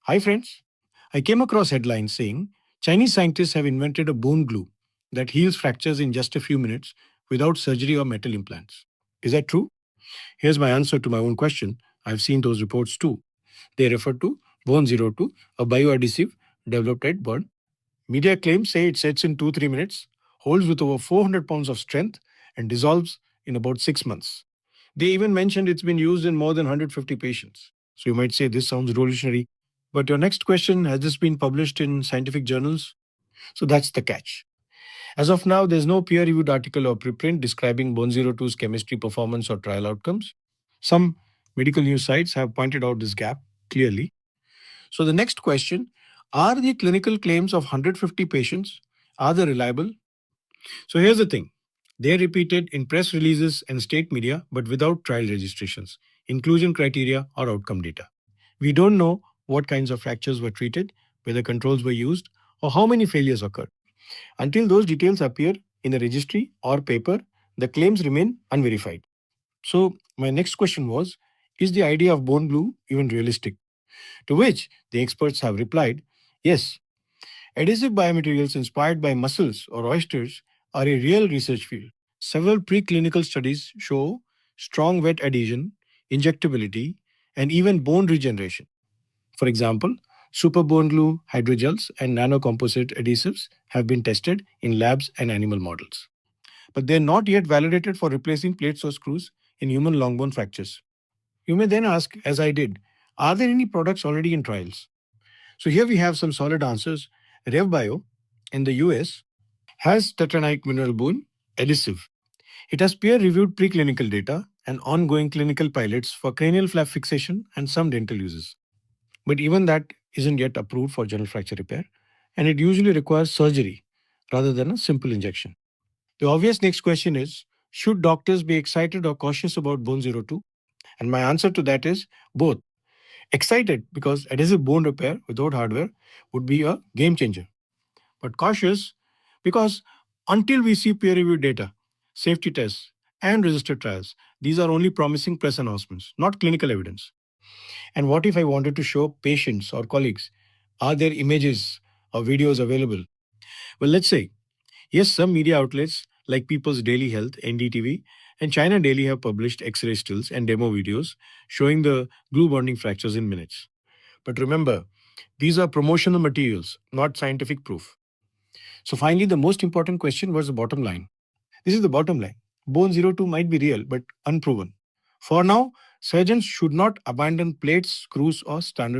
Hi friends. I came across headlines saying Chinese scientists have invented a bone glue that heals fractures in just a few minutes without surgery or metal implants. Is that true? Here's my answer to my own question. I've seen those reports too. They refer to Bone Zero 2, a bioadhesive developed at Bern. Media claims say it sets in 2 3 minutes, holds with over 400 pounds of strength, and dissolves in about 6 months. They even mentioned it's been used in more than 150 patients. So you might say this sounds revolutionary. But your next question, has this been published in scientific journals? So that's the catch. As of now, there's no peer reviewed article or preprint describing Bone Zero Two's chemistry performance or trial outcomes. Some medical news sites have pointed out this gap clearly. So the next question, are the clinical claims of 150 patients, are they reliable? So here's the thing. They're repeated in press releases and state media, but without trial registrations, inclusion criteria, or outcome data. We don't know what kinds of fractures were treated, whether controls were used, or how many failures occurred. Until those details appear in a registry or paper, the claims remain unverified. So, my next question was, is the idea of bone glue even realistic? To which the experts have replied, yes, adhesive biomaterials inspired by mussels or oysters are a real research field. Several preclinical studies show strong wet adhesion, injectability, and even bone regeneration. For example, super bone glue, hydrogels, and nanocomposite adhesives have been tested in labs and animal models. But they're not yet validated for replacing plates or screws in human long bone fractures. You may then ask, as I did, are there any products already in trials? So here we have some solid answers. RevBio in the US has tetranite mineral bone adhesive. It has peer-reviewed preclinical data and ongoing clinical pilots for cranial flap fixation and some dental uses. But even that isn't yet approved for general fracture repair, and it usually requires surgery rather than a simple injection. The obvious next question is, should doctors be excited or cautious about Bone Zero 2? And my answer to that is both. Excited because adhesive bone repair without hardware would be a game changer, but cautious because until we see peer reviewed data, safety tests, and registered trials, these are only promising press announcements, not clinical evidence. And what if I wanted to show patients or colleagues? Are there images or videos available? Well, let's say, yes, some media outlets like People's Daily Health, NDTV, and China Daily have published X ray stills and demo videos showing the glue bonding fractures in minutes. But remember, these are promotional materials, not scientific proof. So finally, the most important question was the bottom line. This is the bottom line. Bone Zero 2 might be real, but unproven. For now, surgeons should not abandon plates, screws, or standard